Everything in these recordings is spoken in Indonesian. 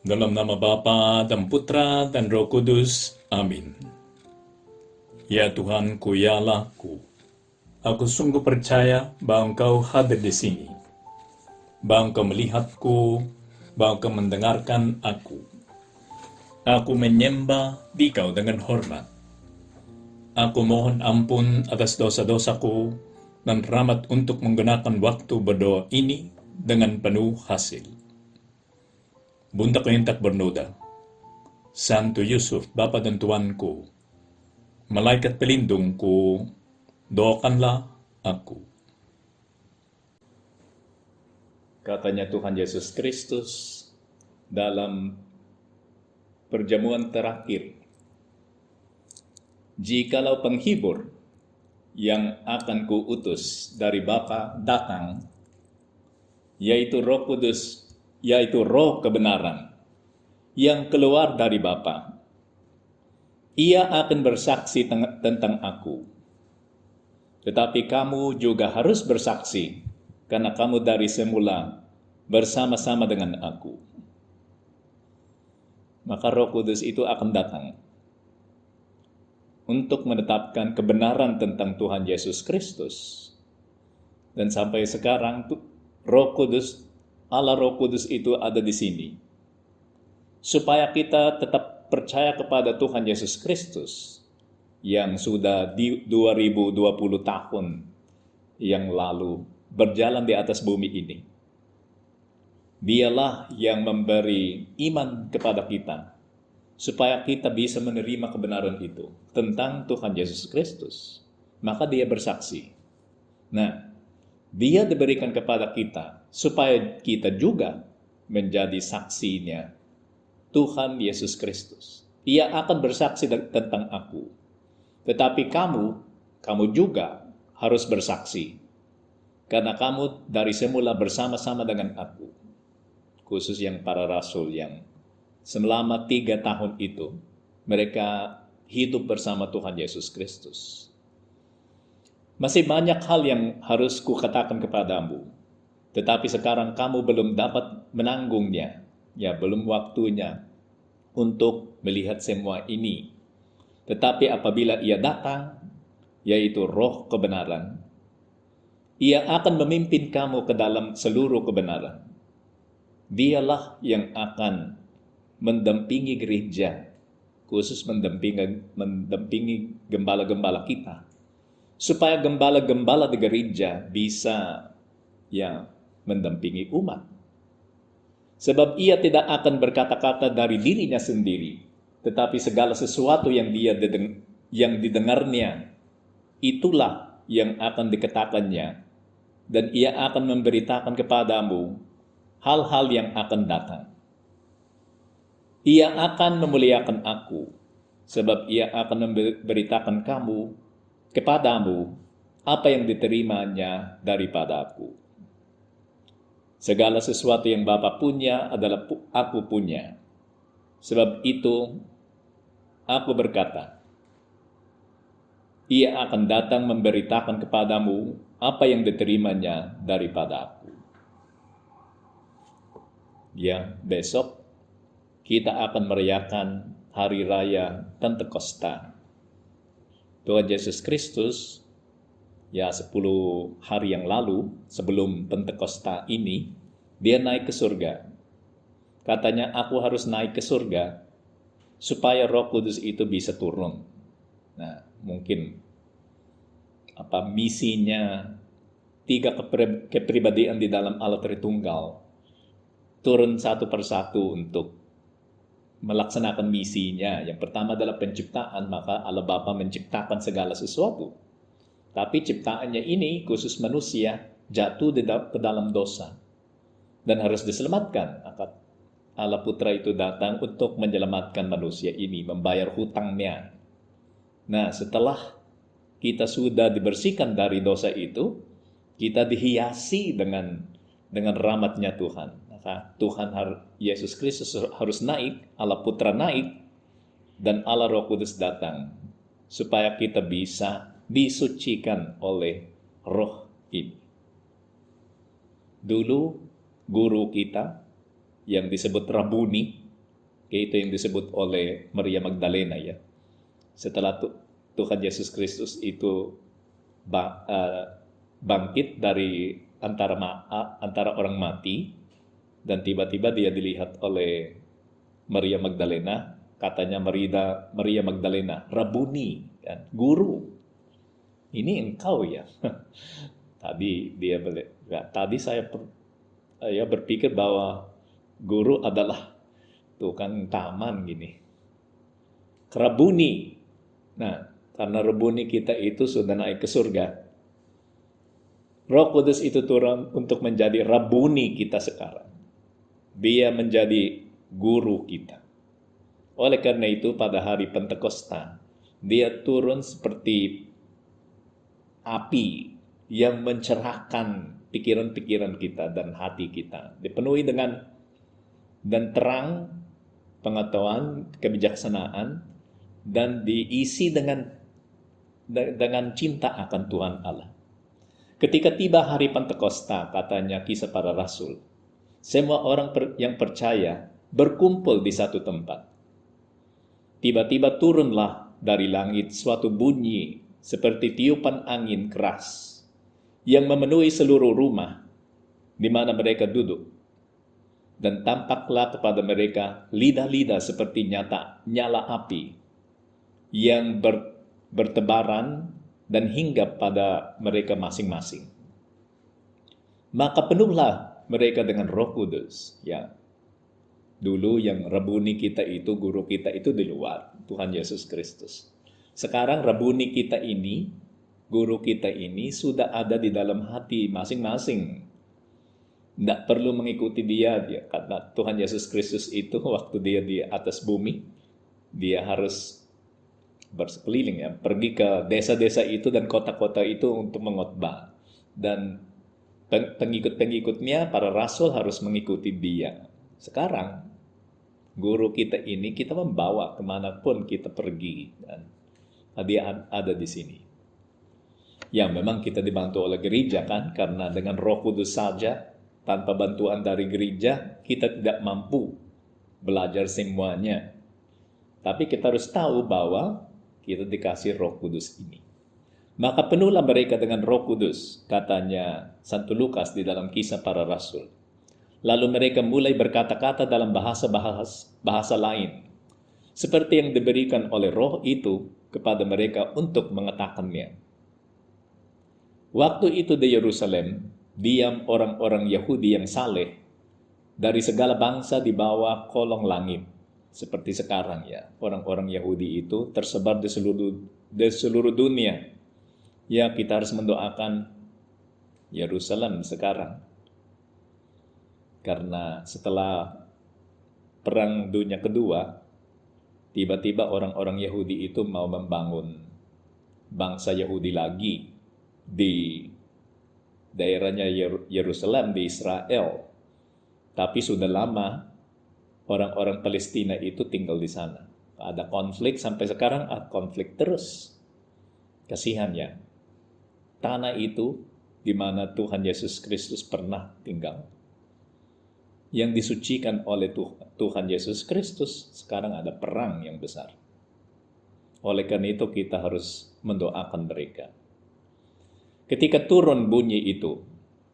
Dalam nama Bapa dan Putra dan Roh Kudus. Amin. Ya Tuhanku, ya Allahku, aku sungguh percaya bahwa Engkau hadir di sini, bahwa Engkau melihatku, bahwa Engkau mendengarkan aku. Aku menyembah Dikau dengan hormat. Aku mohon ampun atas dosa-dosaku dan rahmat untuk menggunakan waktu berdoa ini dengan penuh hasil. Bunda Kelintak bernoda, Santo Yusuf, Bapa dan Tuanku, malaikat pelindungku, doakanlah aku. Katanya Tuhan Yesus Kristus dalam perjamuan terakhir, jikalau penghibur yang akan kuutus dari Bapa datang, yaitu Roh Kudus, yaitu Roh kebenaran, yang keluar dari Bapa, ia akan bersaksi tentang aku. Tetapi kamu juga harus bersaksi, karena kamu dari semula bersama-sama dengan aku. Maka Roh Kudus itu akan datang untuk menetapkan kebenaran tentang Tuhan Yesus Kristus. Dan sampai sekarang Roh Kudus, Allah Roh Kudus itu ada di sini, supaya kita tetap percaya kepada Tuhan Yesus Kristus yang sudah di 2020 tahun yang lalu berjalan di atas bumi ini. Dialah yang memberi iman kepada kita, supaya kita bisa menerima kebenaran itu tentang Tuhan Yesus Kristus. Maka dia bersaksi. Nah, dia diberikan kepada kita, supaya kita juga menjadi saksinya Tuhan Yesus Kristus. Ia akan bersaksi tentang aku. Tetapi kamu juga harus bersaksi. Karena kamu dari semula bersama-sama dengan aku. Khusus yang para rasul yang selama 3 tahun itu, mereka hidup bersama Tuhan Yesus Kristus. Masih banyak hal yang harus kukatakan kepadamu. Tetapi sekarang kamu belum dapat menanggungnya. Ya, belum waktunya untuk melihat semua ini. Tetapi apabila ia datang, yaitu Roh kebenaran, ia akan memimpin kamu ke dalam seluruh kebenaran. Dialah yang akan mendampingi gereja, khusus mendampingi gembala-gembala kita, supaya gembala-gembala di gereja bisa mendampingi umat. Sebab ia tidak akan berkata-kata dari dirinya sendiri, tetapi segala sesuatu yang didengarnya, itulah yang akan dikatakannya, dan ia akan memberitakan kepadamu hal-hal yang akan datang. Ia akan memuliakan aku, sebab ia akan memberitakan kepadamu apa yang diterimanya daripada aku. Segala sesuatu yang Bapa punya adalah aku punya. Sebab itu aku berkata, ia akan datang memberitakan kepadamu apa yang diterimanya daripada aku. Ya, besok kita akan merayakan Hari Raya Pentakosta. Tuhan Yesus Kristus, 10 hari yang lalu, sebelum Pentakosta ini, dia naik ke surga. Katanya, aku harus naik ke surga, supaya Roh Kudus itu bisa turun. Nah, mungkin misinya 3 kepribadian di dalam Allah Tritunggal turun satu persatu untuk melaksanakan misinya. Yang pertama adalah penciptaan, maka Allah Bapa menciptakan segala sesuatu. Tapi ciptaannya ini, khusus manusia, jatuh ke dalam dosa dan harus diselamatkan. Maka Allah Putra itu datang untuk menyelamatkan manusia ini, membayar hutangnya. Nah, setelah kita sudah dibersihkan dari dosa itu, kita dihiasi dengan rahmat-Nya Tuhan. Maka Tuhan Yesus Kristus harus naik, Allah Putra naik, dan Allah Roh Kudus datang, supaya kita bisa disucikan oleh Roh ini. Dulu guru kita yang disebut Rabuni, Itu yang disebut oleh Maria Magdalena ya. Setelah Tuhan Yesus Kristus itu bangkit dari antara orang mati, dan tiba-tiba dia dilihat oleh Maria Magdalena, katanya Maria Magdalena, Rabuni, kan? Guru, ini engkau ya. Tadi saya berpikir bahwa guru adalah tukang taman gini. Rabuni. Nah, karena Rabuni kita itu sudah naik ke surga, Roh Kudus itu turun untuk menjadi Rabuni kita sekarang. Dia menjadi guru kita. Oleh karena itu pada hari Pentakosta, dia turun seperti api yang mencerahkan pikiran-pikiran kita dan hati kita. Dipenuhi dengan dan terang, pengetahuan, kebijaksanaan, dan diisi dengan cinta akan Tuhan Allah. Ketika tiba hari Pentakosta, katanya Kisah Para Rasul, semua orang yang percaya berkumpul di satu tempat. Tiba-tiba turunlah dari langit suatu bunyi seperti tiupan angin keras yang memenuhi seluruh rumah di mana mereka duduk. Dan tampaklah kepada mereka lidah-lidah seperti nyala api yang bertebaran dan hinggap pada mereka masing-masing. Maka penuhlah mereka dengan Roh Kudus. Ya, dulu yang Rabuni kita itu, guru kita itu di luar, Tuhan Yesus Kristus. Sekarang Rabuni kita ini, guru kita ini sudah ada di dalam hati masing-masing. Tidak perlu mengikuti dia, karena Tuhan Yesus Kristus itu waktu dia di atas bumi, dia harus bersekeliling ya, pergi ke desa-desa itu dan kota-kota itu untuk mengkhotbah. Dan pengikut-pengikutnya, para rasul harus mengikuti dia. Sekarang, guru kita ini kita membawa kemanapun kita pergi. Dan dia ada di sini. Ya memang kita dibantu oleh gereja kan, karena dengan Roh Kudus saja, tanpa bantuan dari gereja, kita tidak mampu belajar semuanya. Tapi kita harus tahu bahwa kita dikasih Roh Kudus ini. Maka penuhlah mereka dengan Roh Kudus, katanya Santo Lukas di dalam Kisah Para Rasul. Lalu mereka mulai berkata-kata dalam bahasa lain, seperti yang diberikan oleh Roh itu kepada mereka untuk mengatakannya. Waktu itu di Yerusalem, diam orang-orang Yahudi yang saleh dari segala bangsa di bawah kolong langit. Seperti sekarang ya, orang-orang Yahudi itu tersebar di seluruh dunia. Ya, kita harus mendoakan Yerusalem sekarang. Karena setelah Perang Dunia Kedua, tiba-tiba orang-orang Yahudi itu mau membangun bangsa Yahudi lagi di daerahnya Yerusalem di Israel. Tapi sudah lama orang-orang Palestina itu tinggal di sana. Ada konflik sampai sekarang, konflik terus. Kasihan ya. Tanah itu di mana Tuhan Yesus Kristus pernah tinggal, yang disucikan oleh Tuhan Yesus Kristus, sekarang ada perang yang besar. Oleh karena itu kita harus mendoakan mereka. Ketika turun bunyi itu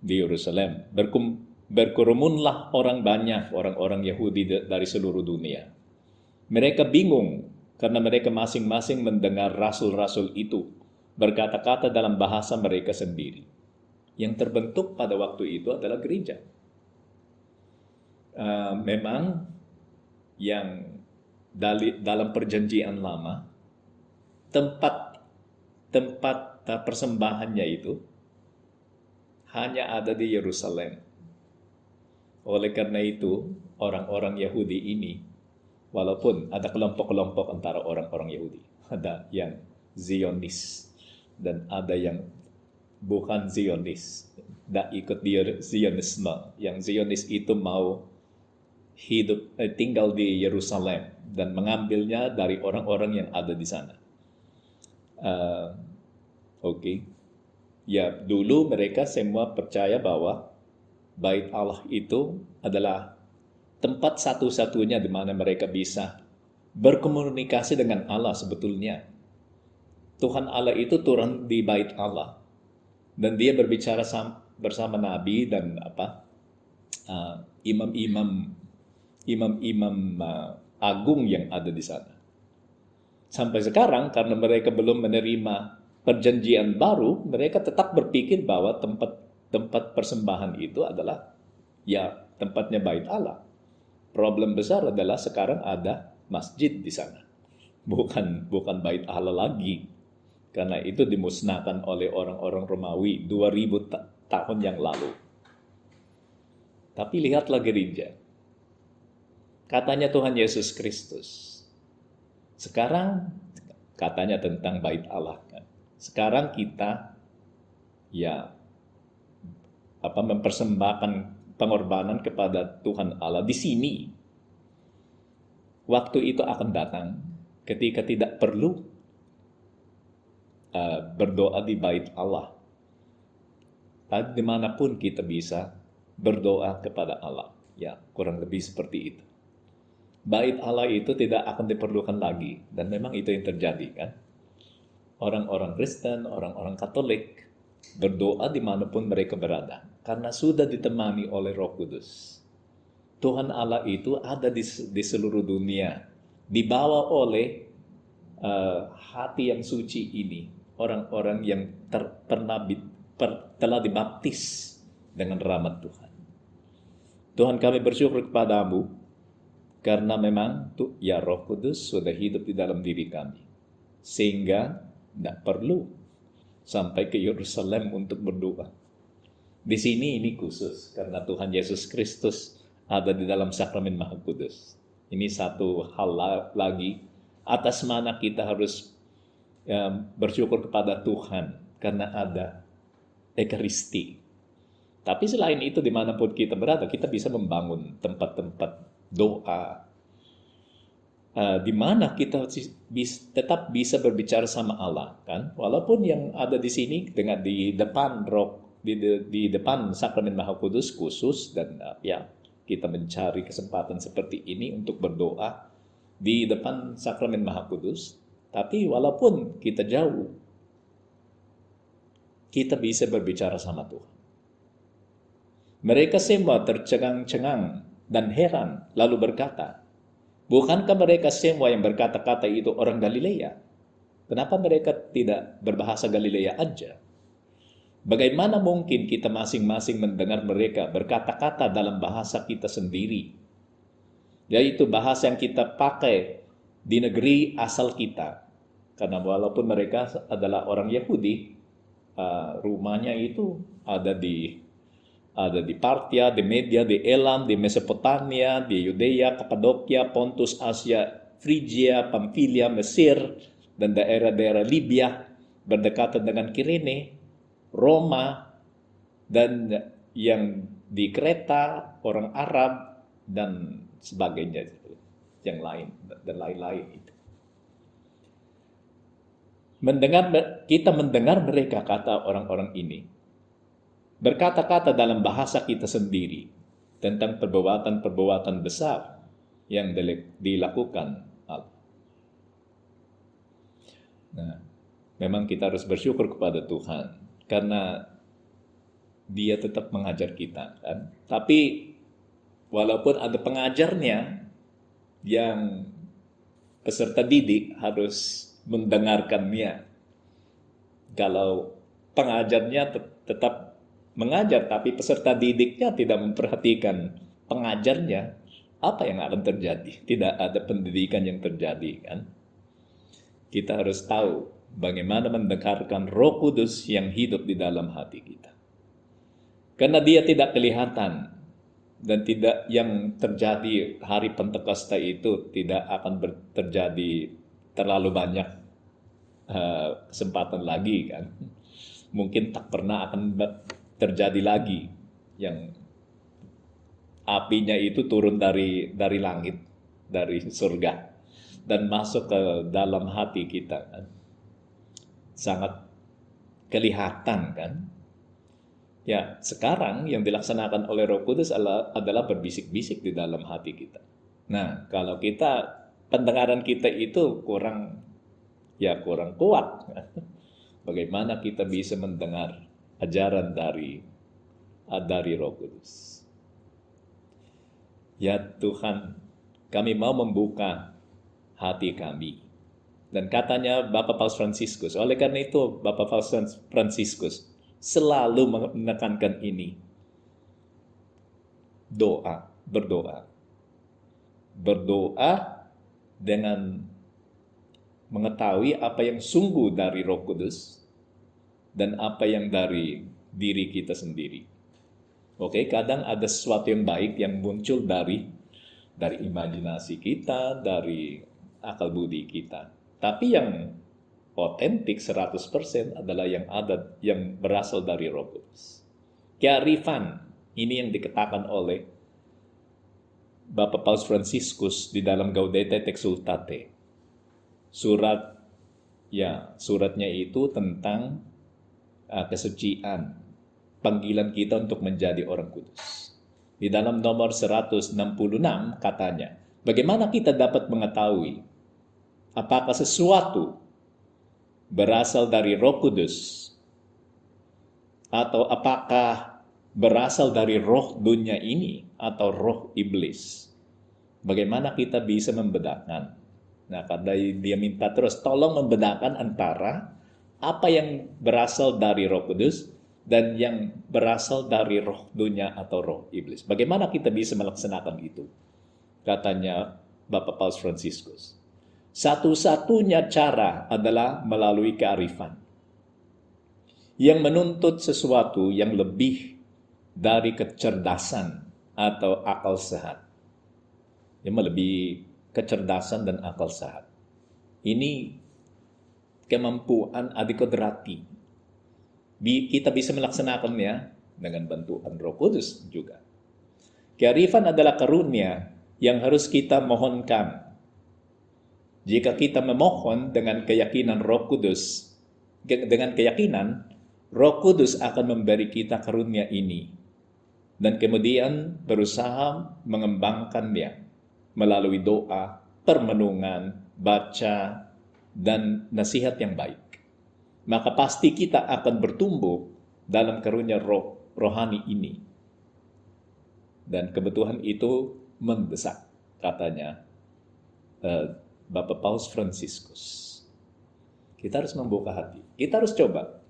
di Yerusalem, berkerumunlah orang banyak, orang-orang Yahudi dari seluruh dunia. Mereka bingung karena mereka masing-masing mendengar rasul-rasul itu berkata-kata dalam bahasa mereka sendiri. Yang terbentuk pada waktu itu adalah gereja. Memang yang dalam perjanjian lama, tempat persembahannya itu hanya ada di Yerusalem. Oleh karena itu, orang-orang Yahudi ini, walaupun ada kelompok-kelompok antara orang-orang Yahudi, ada yang Zionis dan ada yang bukan Zionis, tidak ikut Zionisme. Yang Zionis itu mau tinggal di Yerusalem dan mengambilnya dari orang-orang yang ada di sana. Ya, dulu mereka semua percaya bahwa Bait Allah itu adalah tempat satu-satunya di mana mereka bisa berkomunikasi dengan Allah sebetulnya. Tuhan Allah itu turun di bait Allah dan dia berbicara bersama nabi dan imam-imam agung yang ada di sana. Sampai sekarang karena mereka belum menerima perjanjian baru, mereka tetap berpikir bahwa tempat persembahan itu adalah ya tempatnya bait Allah. Problem besar adalah sekarang ada masjid di sana. Bukan bait Allah lagi. Karena itu dimusnahkan oleh orang-orang Romawi 2000 tahun yang lalu. Tapi lihatlah gereja. Katanya Tuhan Yesus Kristus. Sekarang katanya tentang bait Allah kan. Sekarang kita mempersembahkan pengorbanan kepada Tuhan Allah di sini. Waktu itu akan datang ketika tidak perlu berdoa di bait Allah. Tapi dimanapun kita bisa berdoa kepada Allah. Ya, kurang lebih seperti itu. Bait Allah itu tidak akan diperlukan lagi. Dan memang itu yang terjadi kan. Orang-orang Kristen, orang-orang Katolik berdoa dimanapun mereka berada. Karena sudah ditemani oleh Roh Kudus. Tuhan Allah itu ada di seluruh dunia. Dibawa oleh hati yang suci ini. Orang-orang yang telah dibaptis dengan rahmat Tuhan. Tuhan kami bersyukur kepadamu karena memang Roh Kudus sudah hidup di dalam diri kami. Sehingga tidak perlu sampai ke Yerusalem untuk berdoa. Di sini ini khusus karena Tuhan Yesus Kristus ada di dalam sakramen Maha Kudus. Ini satu hal lagi atas mana kita harus bersyukur kepada Tuhan karena ada Ekaristi. Tapi selain itu dimanapun kita berada, kita bisa membangun tempat-tempat doa di mana kita tetap bisa berbicara sama Allah kan. Walaupun yang ada di sini dengan di depan di depan sakramen Maha Kudus khusus dan kita mencari kesempatan seperti ini untuk berdoa di depan sakramen Maha Kudus. Tapi walaupun kita jauh, kita bisa berbicara sama Tuhan. Mereka semua tercengang-cengang dan heran, lalu berkata, bukankah mereka semua yang berkata-kata itu orang Galilea? Kenapa mereka tidak berbahasa Galilea aja? Bagaimana mungkin kita masing-masing mendengar mereka berkata-kata dalam bahasa kita sendiri? Yaitu bahasa yang kita pakai di negeri asal kita. Karena walaupun mereka adalah orang Yahudi, rumahnya itu ada di Partia, di Media, di Elam, di Mesopotamia, di Yudea, Kapadokia, Pontus, Asia, Frigia, Pamfilia, Mesir, dan daerah-daerah Libya, berdekatan dengan Kirene, Roma, dan yang di Kreta, orang Arab, dan sebagainya, yang lain, dan lain-lain itu. Kita mendengar mereka, kata orang-orang ini, berkata-kata dalam bahasa kita sendiri tentang perbuatan-perbuatan besar yang dilakukan Allah. Nah, memang kita harus bersyukur kepada Tuhan karena Dia tetap mengajar kita kan. Tapi walaupun ada pengajarnya yang peserta didik harus mendengarkannya. Kalau pengajarnya tetap mengajar, tapi peserta didiknya tidak memperhatikan pengajarnya, apa yang akan terjadi? Tidak ada pendidikan yang terjadi kan? Kita harus tahu bagaimana mendengarkan Roh Kudus yang hidup di dalam hati kita. Karena Dia tidak kelihatan dan tidak yang terjadi hari Pentakosta itu tidak akan terjadi terlalu banyak kesempatan lagi kan. Mungkin tak pernah akan terjadi lagi yang apinya itu turun dari langit, dari surga dan masuk ke dalam hati kita kan. Sangat kelihatan kan. Ya, sekarang yang dilaksanakan oleh Roh Kudus adalah berbisik-bisik di dalam hati kita. Nah, kalau pendengaran kita itu kurang kuat. Bagaimana kita bisa mendengar ajaran dari Roh Kudus? Ya Tuhan, kami mau membuka hati kami. Dan katanya Bapak Paus Fransiskus, oleh karena itu Bapak Paus Fransiskus selalu menekankan ini. Berdoa. Berdoa dengan mengetahui apa yang sungguh dari Roh Kudus dan apa yang dari diri kita sendiri. Oke, kadang ada sesuatu yang baik yang muncul dari imajinasi kita, dari akal budi kita. Tapi yang otentik 100% adalah yang berasal dari Roh Kudus. Kearifan ini yang dikatakan oleh Bapak Paus Fransiskus di dalam Gaudete et Exsultate. Suratnya itu tentang kesucian, panggilan kita untuk menjadi orang kudus. Di dalam nomor 166 katanya, bagaimana kita dapat mengetahui apakah sesuatu berasal dari Roh Kudus atau apakah berasal dari roh dunia ini atau roh iblis? Bagaimana kita bisa membedakan? Nah, karena dia minta terus tolong membedakan antara apa yang berasal dari Roh Kudus dan yang berasal dari roh dunia atau roh iblis. Bagaimana kita bisa melaksanakan itu? Katanya Bapak Paus Fransiskus. Satu-satunya cara adalah melalui kearifan yang menuntut sesuatu yang lebih dari kecerdasan atau akal sehat. Yang melebihi kecerdasan dan akal sehat. Ini kemampuan adikodrati. Kita bisa melaksanakannya dengan bantuan Roh Kudus juga. Kearifan adalah karunia yang harus kita mohonkan. Jika kita memohon dengan keyakinan Roh Kudus, Roh Kudus akan memberi kita karunia ini. Dan kemudian berusaha mengembangkannya melalui doa, permenungan, baca, dan nasihat yang baik. Maka pasti kita akan bertumbuh dalam karunia rohani ini. Dan kebutuhan itu mendesak, katanya Bapak Paus Fransiskus. Kita harus membuka hati. Kita harus coba.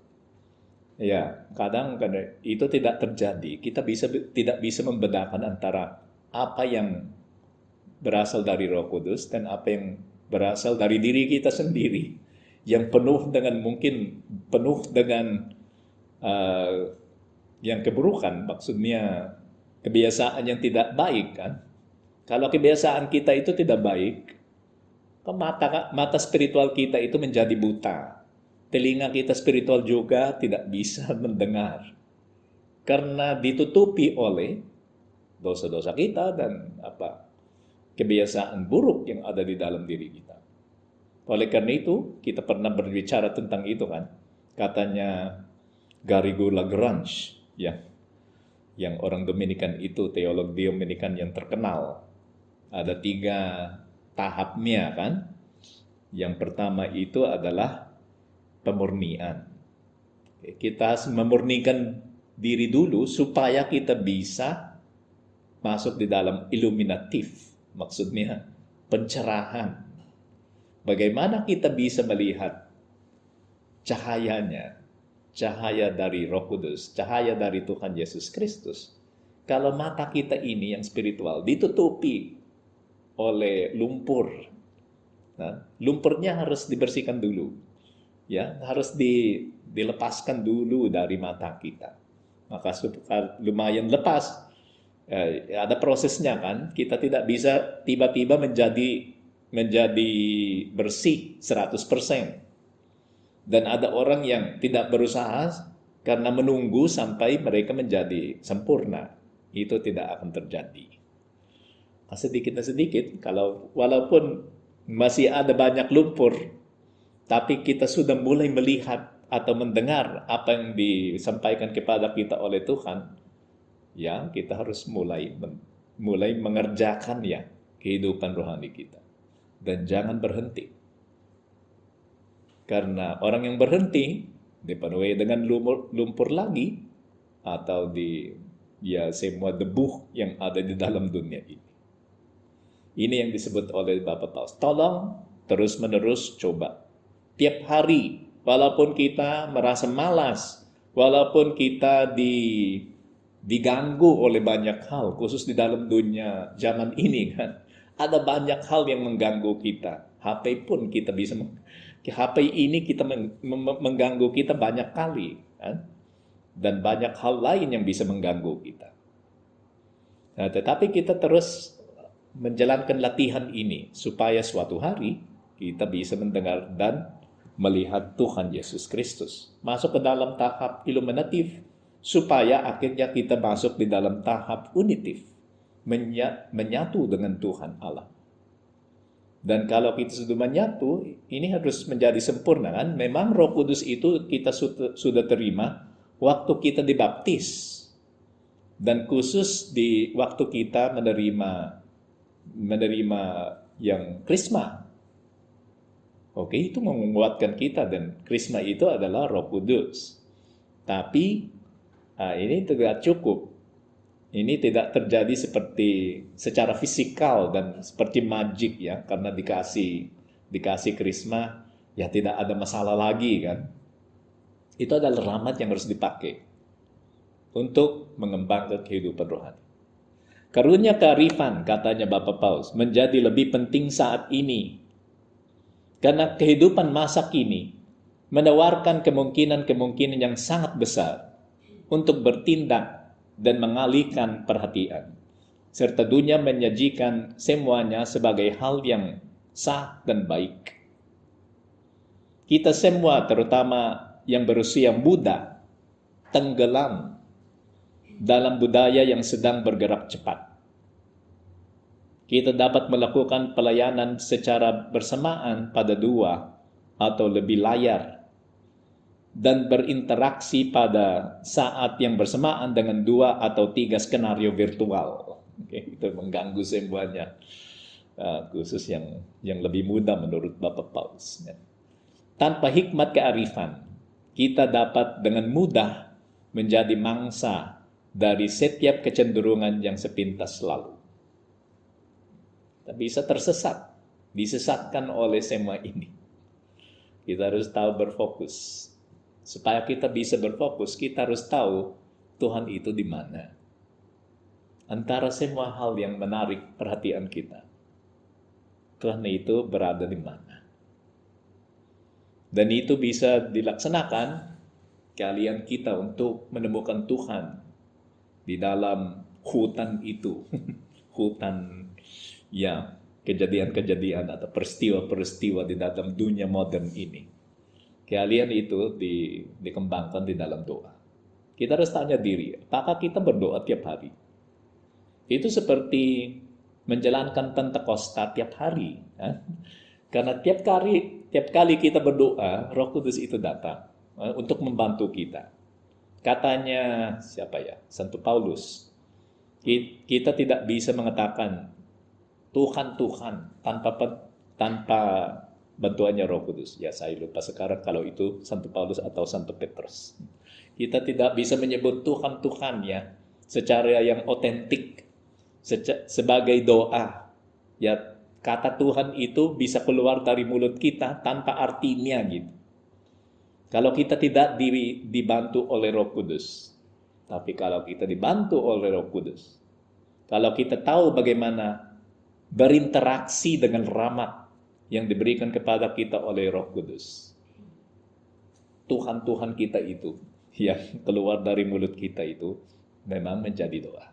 Ya, kadang itu tidak terjadi. Kita tidak bisa membedakan antara apa yang berasal dari Roh Kudus dan apa yang berasal dari diri kita sendiri. Yang penuh dengan yang keburukan, maksudnya kebiasaan yang tidak baik kan. Kalau kebiasaan kita itu tidak baik, mata spiritual kita itu menjadi buta. Telinga kita spiritual juga tidak bisa mendengar. Karena ditutupi oleh dosa-dosa kita dan kebiasaan buruk yang ada di dalam diri kita. Oleh karena itu, kita pernah berbicara tentang itu kan. Katanya Garrigou Lagrange, yang orang Dominikan itu, teolog Dominikan yang terkenal. Ada 3 tahapnya kan. Yang pertama itu adalah pemurnian. Kita harus memurnikan diri dulu supaya kita bisa masuk di dalam iluminatif. Maksudnya pencerahan. Bagaimana kita bisa melihat cahayanya, cahaya dari Roh Kudus, cahaya dari Tuhan Yesus Kristus. Kalau mata kita ini yang spiritual ditutupi oleh lumpur. Nah, lumpurnya harus dibersihkan dulu. Ya, harus dilepaskan dulu dari mata kita. Maka lumayan lepas. Ada prosesnya kan. Kita tidak bisa tiba-tiba menjadi bersih 100%. Dan ada orang yang tidak berusaha karena menunggu sampai mereka menjadi sempurna. Itu tidak akan terjadi. Sedikit demi sedikit, walaupun masih ada banyak lumpur, tapi kita sudah mulai melihat atau mendengar apa yang disampaikan kepada kita oleh Tuhan, ya kita harus mulai mengerjakan ya kehidupan rohani kita. Dan jangan berhenti. Karena orang yang berhenti dipenuhi dengan lumpur lagi atau semua debu yang ada di dalam dunia ini. Ini yang disebut oleh Bapak Paus. Tolong terus-menerus coba. Tiap hari, walaupun kita merasa malas, walaupun kita diganggu oleh banyak hal, khusus di dalam dunia zaman ini kan, ada banyak hal yang mengganggu kita. HP pun kita bisa, HP ini kita mengganggu kita banyak kali, kan? Dan banyak hal lain yang bisa mengganggu kita. Nah, tetapi kita terus menjalankan latihan ini supaya suatu hari kita bisa mendengar dan melihat Tuhan Yesus Kristus. Masuk ke dalam tahap iluminatif supaya akhirnya kita masuk di dalam tahap unitif, menyatu dengan Tuhan Allah. Dan kalau kita sudah menyatu, ini harus menjadi sempurna kan? Memang Roh Kudus itu kita sudah terima waktu kita dibaptis. Dan khusus di waktu kita menerima yang krisma. Oke, itu menguatkan kita dan krisma itu adalah Roh Kudus. Tapi ini tidak cukup. Ini tidak terjadi secara fisikal dan seperti magic ya, karena dikasih krisma ya tidak ada masalah lagi kan. Itu adalah rahmat yang harus dipakai untuk mengembangkan kehidupan rohani. Karunia kearifan, katanya Bapak Paus, menjadi lebih penting saat ini. Karena kehidupan masa kini menawarkan kemungkinan-kemungkinan yang sangat besar untuk bertindak dan mengalihkan perhatian. Serta dunia menyajikan semuanya sebagai hal yang sah dan baik. Kita semua, terutama yang berusia muda, tenggelam dalam budaya yang sedang bergerak cepat. Kita dapat melakukan pelayanan secara bersamaan pada 2 atau lebih layar dan berinteraksi pada saat yang bersamaan dengan 2 atau 3 skenario virtual. Oke, itu mengganggu semuanya, khusus yang lebih muda menurut Bapak Paus. Tanpa hikmat kearifan, kita dapat dengan mudah menjadi mangsa dari setiap kecenderungan yang sepintas lalu. Kita bisa tersesat, disesatkan oleh semua ini. Kita harus tahu berfokus. Supaya kita bisa berfokus, kita harus tahu Tuhan itu di mana. Antara semua hal yang menarik perhatian kita, Tuhan itu berada di mana. Dan itu bisa dilaksanakan kalian kita untuk menemukan Tuhan di dalam hutan itu. Hutan ya kejadian-kejadian atau peristiwa-peristiwa di dalam dunia modern ini. Kalian itu dikembangkan di dalam doa. Kita harus tanya diri, apakah kita berdoa tiap hari? Itu seperti menjalankan Pentakosta tiap hari. Ya? Karena tiap kali kita berdoa, Roh Kudus itu datang untuk membantu kita. Katanya siapa ya? Santo Paulus. Kita tidak bisa mengatakan Tuhan tanpa bantuannya Roh Kudus. Ya, saya lupa sekarang kalau itu Santo Paulus atau Santo Petrus. Kita tidak bisa menyebut Tuhan ya secara yang otentik sebagai doa. Ya, kata Tuhan itu bisa keluar dari mulut kita tanpa artinya gitu. Kalau kita tidak dibantu oleh Roh Kudus. Tapi kalau kita dibantu oleh Roh Kudus, kalau kita tahu bagaimana berinteraksi dengan rahmat yang diberikan kepada kita oleh Roh Kudus, Tuhan kita itu yang keluar dari mulut kita itu memang menjadi doa.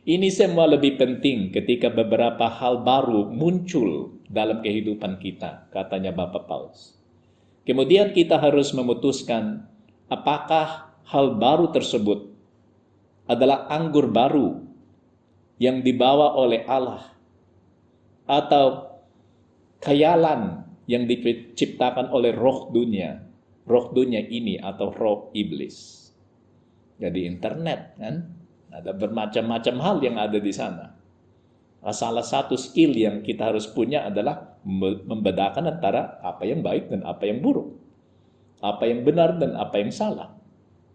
Ini semua lebih penting ketika beberapa hal baru muncul dalam kehidupan kita, katanya Bapak Paus. Kemudian kita harus memutuskan apakah hal baru tersebut adalah anggur baru yang dibawa oleh Allah atau khayalan yang diciptakan oleh roh dunia roh dunia ini atau roh iblis. Jadi internet kan, ada bermacam-macam hal yang ada di sana. Salah satu skill yang kita harus punya adalah membedakan antara apa yang baik dan apa yang buruk. Apa yang benar dan apa yang salah.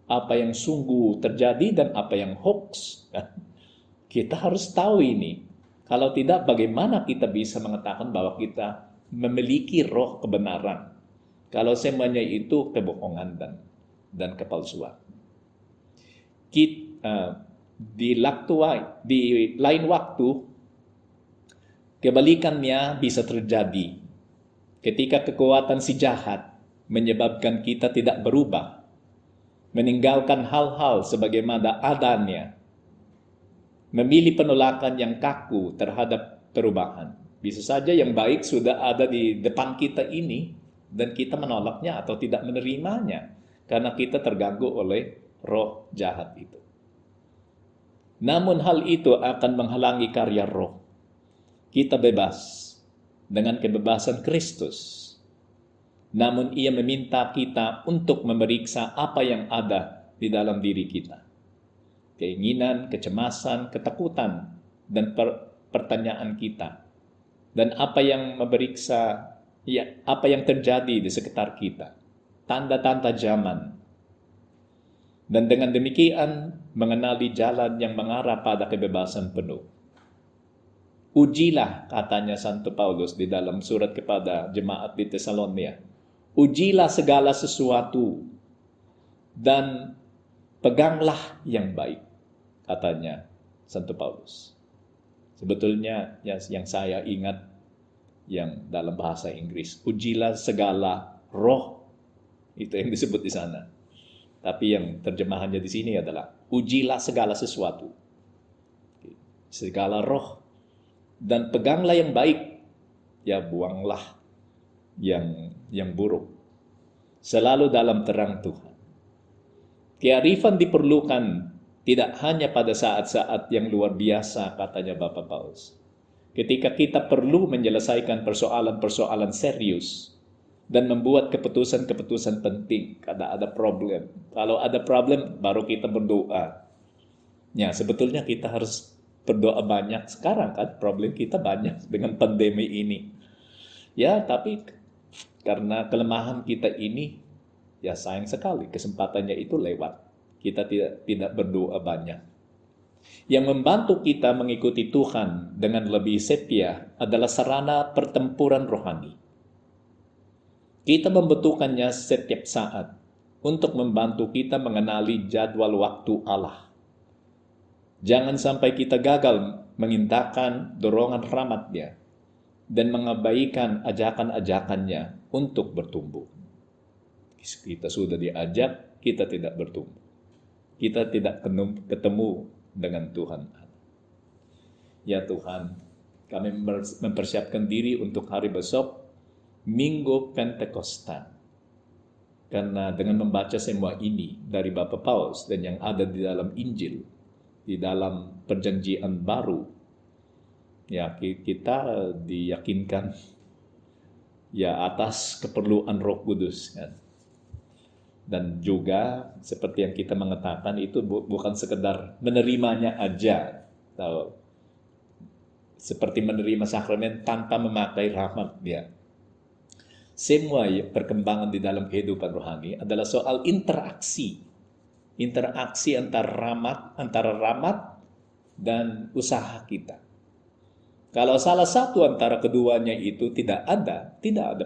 Apa yang sungguh terjadi dan apa yang hoax. Kita harus tahu ini. Kalau tidak, bagaimana kita bisa mengatakan bahwa kita memiliki roh kebenaran? Kalau semuanya itu kebohongan dan kepalsuan. Di lain waktu, kebalikannya bisa terjadi. Ketika kekuatan si jahat menyebabkan kita tidak berubah, meninggalkan hal-hal sebagaimana adanya, memilih penolakan yang kaku terhadap perubahan. Bisa saja yang baik sudah ada di depan kita ini, dan kita menolaknya atau tidak menerimanya, karena kita terganggu oleh roh jahat itu. Namun hal itu akan menghalangi karya roh. Kita bebas dengan kebebasan Kristus. Namun ia meminta kita untuk memeriksa apa yang ada di dalam diri kita. Keinginan, kecemasan, ketakutan, dan pertanyaan kita. Dan apa yang memeriksa, apa yang terjadi di sekitar kita. Tanda-tanda zaman. Dan dengan demikian, mengenali jalan yang mengarah pada kebebasan penuh. Ujilah, katanya Santo Paulus di dalam surat kepada jemaat di Tesalonia. Ujilah segala sesuatu dan peganglah yang baik, katanya Santo Paulus. Sebetulnya yang saya ingat yang dalam bahasa Inggris, ujilah segala roh, itu yang disebut di sana. Tapi yang terjemahannya di sini adalah ujilah segala sesuatu, segala roh, dan peganglah yang baik, ya buanglah yang buruk. Selalu dalam terang Tuhan. Kearifan diperlukan tidak hanya pada saat-saat yang luar biasa, katanya Bapak Paulus. Ketika kita perlu menyelesaikan persoalan-persoalan serius dan membuat keputusan-keputusan penting karena ada problem. Kalau ada problem, baru kita berdoa. Ya, sebetulnya kita harus berdoa banyak sekarang kan, problem kita banyak dengan pandemi ini. Ya, tapi karena kelemahan kita ini, ya sayang sekali kesempatannya itu lewat. Kita tidak berdoa banyak. Yang membantu kita mengikuti Tuhan dengan lebih setia adalah sarana pertempuran rohani. Kita membutuhkannya setiap saat untuk membantu kita mengenali jadwal waktu Allah. Jangan sampai kita gagal mengindahkan dorongan rahmat-Nya dan mengabaikan ajakan-ajakannya untuk bertumbuh. Kita sudah diajak, kita tidak bertumbuh. Kita tidak ketemu dengan Tuhan. Ya Tuhan, kami mempersiapkan diri untuk hari besok, Minggu Pentekostan. Karena dengan membaca semua ini dari Bapak Paulus dan yang ada di dalam Injil, di dalam perjanjian baru, ya kita diyakinkan ya atas keperluan Roh Kudus kan. Dan juga seperti yang kita mengatakan itu bukan sekedar menerimanya aja, atau seperti menerima sakramen tanpa memakai rahmat dia. Semua perkembangan di dalam kehidupan rohani adalah soal interaksi antara rahmat dan usaha kita. Kalau salah satu antara keduanya itu tidak ada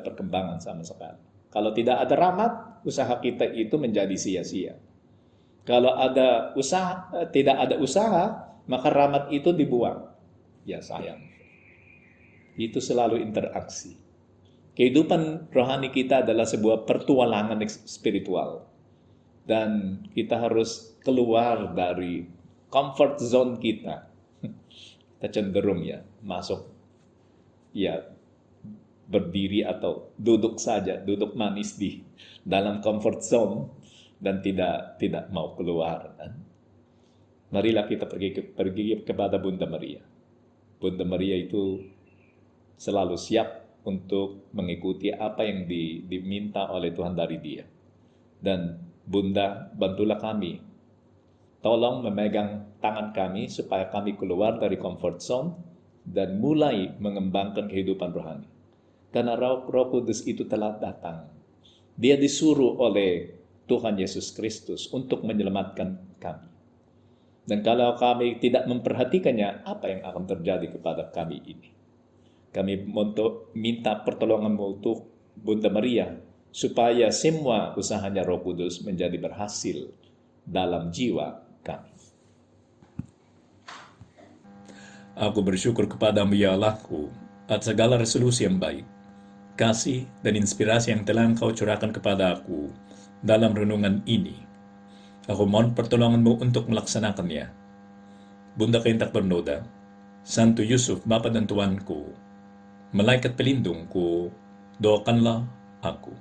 perkembangan sama sekali. Kalau tidak ada rahmat, usaha kita itu menjadi sia-sia. Kalau tidak ada usaha, maka rahmat itu dibuang. Ya sayang. Itu selalu interaksi. Kehidupan rohani kita adalah sebuah pertualangan spiritual. Dan kita harus keluar dari comfort zone kita. Kita cenderung ya masuk berdiri atau duduk manis di dalam comfort zone dan tidak mau keluar. Marilah kita pergi kepada Bunda Maria. Bunda Maria itu selalu siap untuk mengikuti apa yang diminta oleh Tuhan dari dia. Dan Bunda, bantulah kami. Tolong memegang tangan kami supaya kami keluar dari comfort zone dan mulai mengembangkan kehidupan rohani. Karena Roh Kudus itu telah datang. Dia disuruh oleh Tuhan Yesus Kristus untuk menyelamatkan kami. Dan kalau kami tidak memperhatikannya, apa yang akan terjadi kepada kami ini? Kami minta pertolongan-Mu untuk Bunda Maria, supaya semua usahanya Roh Kudus menjadi berhasil dalam jiwa kami. Aku bersyukur kepadamu ya Allahku atas segala resolusi yang baik, kasih dan inspirasi yang telah Engkau curahkan kepada aku dalam renungan ini. Aku mohon pertolongan-Mu untuk melaksanakannya. Bunda Kain tak bernoda, Santo Yusuf, Bapa dan Tuanku, Malaikat pelindungku, doakanlah aku.